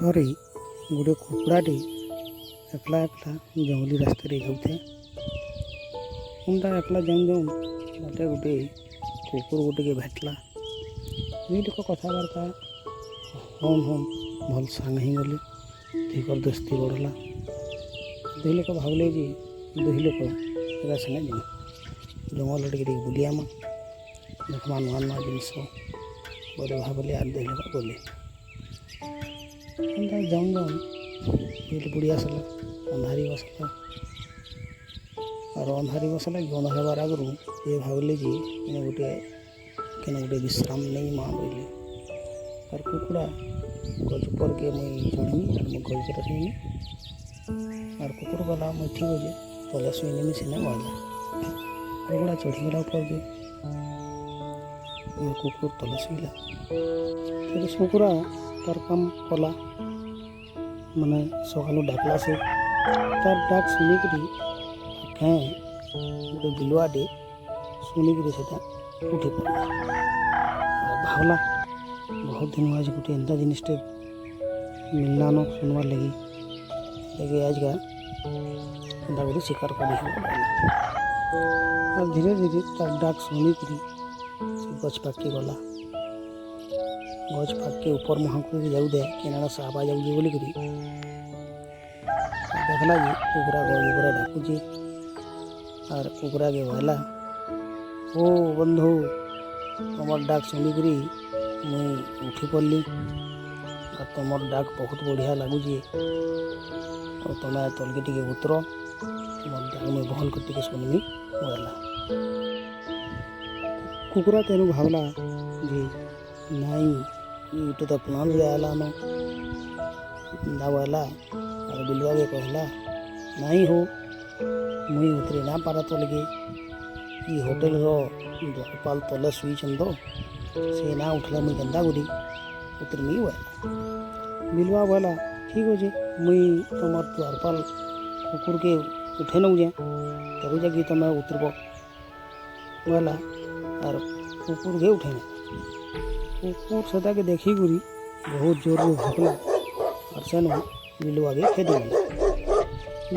ଥରେ ଗୋଟେ କୁକୁଡ଼ାଟେ ଏକଲା ଏକଲା ଜଙ୍ଗଲି ରାସ୍ତାରେ ଯାଉଥାଏ। ଏନ୍ତା ଏକଲା ଯାଉଁ ଯାଉଁ ମୋତେ ଗୋଟେ କୁକୁର ଗୋଟେକେ ଭେଟଲା। ଦୁଇଟିକ କଥାବାର୍ତ୍ତା ହମ୍ ହମ୍ ଭଲ ସାଙ୍ଗ ହେଇଗଲେ। ଦୁଇକର ଦୋସ୍ତି ବଢ଼ିଲା। ଦୁଇ ଲୋକ ଭାବିଲେ ଯେ ଦୁଇ ଲୋକ ଏକା ସାଙ୍ଗେ ଯିମା ଜଙ୍ଗଲ ଟିକେ ଟିକେ ବୁଲିଆମା ଦେଖମା ନୂଆ ନୂଆ ଜିନିଷ ବୋଲି ଭାବିଲେ ଆର୍ ଦୁଇ ଲୋକ ଗଲେ। ଏନ୍ତା ଯାଉଁ ଯାଉଁ ବିଲ ବୁଡ଼ି ଆସିଲା, ଅନ୍ଧାରି ବସିଲା। ଆର୍ ଅନ୍ଧାରି ବସିଲା କି ଅନ୍ଧାର ହେବାର ଆଗରୁ ଇଏ ଭାବିଲେ ଯେ କେନ ଗୋଟେ ବିଶ୍ରାମ ନେଇମା ବୋଇଲେ। ଆର୍ କୁକୁଡ଼ା ଗଛ ଉପରକେ ମୁଇଁ ଚଢ଼୍ମି ଆର୍ ମୁଇଁ ଗଛରେ ରହିମି। ଆର୍ କୁକୁର ଗଲା ମୁଇଁ ଠିକ୍ ଅଛେ ତଲେ ଶୁଇନେମି ସିନେ ବଇଲା। କୁକୁଡ଼ା ଚଢ଼ିଗଲା ଉପରକେ, କୁକୁର ତଲେ ଶୁଇଲା। ସେଠି କୁକୁଡ଼ା ତାର କାମ କଲା, ମାନେ ସକାଳୁ ଡାକଲା ସେ ତାର ଡାକ ଶୁଣିକିରି କେଁ ଗୋଟେ ବିଲୁଆଟେ ଶୁଣିକିରି ସେଟା ଉଠି ପଡ଼ିଲା। ଆଉ ଭାବଲା ବହୁତ ଦିନ ଆଜି ଗୋଟେ ଏନ୍ତା ଜିନିଷଟେ ମିଳିଲାନ ଶୁଣବାର୍ ଲାଗି ଆଜିକା ଏନ୍ତା କରି ଶିକାର କରି ହେବ ବୋଇଲା। ଆଉ ଧୀରେ ଧୀରେ ତାର ଡାକ ଶୁଣିକିରି ସେ ଗଛ ପାଖକେ ଗଲା। ଗଛ ପାଖକେ ଉପର ମୁହାଁ କରିକି ଯାଉଥାଏ କେନାଡ଼ା ସାପା ଯାଉଛେ ବୋଲିକରି ଦେଖଲା ଯେ କୁକୁଡ଼ା ଗରା ଡାକୁଛେ। ଆର୍ କୁକୁଡ଼ାକେ କହିଲା, ଓ ବନ୍ଧୁ ତମର ଡାକ ଶୁଣିକିରି ମୁଇଁ ଉଠି ପଡ଼ଲି। ଆର୍ ତମର ଡାକ ବହୁତ ବଢ଼ିଆ ଲାଗୁଛେ। ଆଉ ତମେ ତଲକେ ଟିକେ ଉତର, ତମର ଡାକ ମୁଇଁ ଭଲ କରି ଟିକେ ଶୁଣମି ବୋଇଲା। କୁକୁଡ଼ା ତେଣୁ ଭାବଲା ଯେ ନାଇଁ ଇଟା ତ ପ୍ଲାନ୍ରେ ଆଇଲାନ ଏନ୍ତା ବୋଇଲା। ଆର୍ ବିଲୁଆକେ କହିଲା, ନାଇଁ ହୋ ମୁଇଁ ଉତରି ନା ପାର ତଲକେ, ଇ ହୋଟେଲର ଦ୍ୱାରପାଲ ତଲେ ଶୁଇଛନ୍ ତ ସେ ନା ଉଠିଲା ମୁଇଁ କେନ୍ତା କରି ଉତରମି ବୋଇଲା। ବିଲୁଆ ବୋଇଲା, ଠିକ୍ ଅଛେ ମୁଇଁ ତମର ଦ୍ୱାରପାଲ କୁକୁରକେ ଉଠେଇ ନଉଛେଁ, ତେରୁ ଯାଇକି ତମେ ଉତରବ ବୋଇଲା। ଆର୍ କୁକୁରକେ ଉଠେଇ ନେଲା। କୁକୁର ସେଟାକେ ଦେଖିକରି ବହୁତ ଜୋରରେ ଭୁକଲା ଆର୍ ସେନୁ ବିଲୁଆକେ ଖେଦିନେଲା।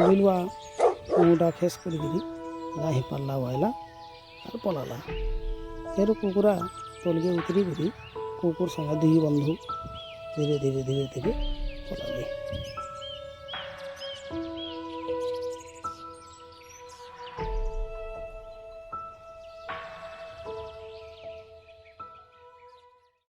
ବିଲୁଆ ମୁହଁଟା ଖେସ୍ କରିକିରି ନା ହେଇପାରିଲା ବୋଇଲା ଆର୍ ପଲାଲା। ଫେର କୁକୁଡ଼ା ତଲକେ ଉତରିକରି କୁକୁର ସାଙ୍ଗେ ଦୁଇ ବନ୍ଧୁ ଧୀରେ ଧୀରେ ଧୀରେ ଧୀରେ ପଲାଲେ।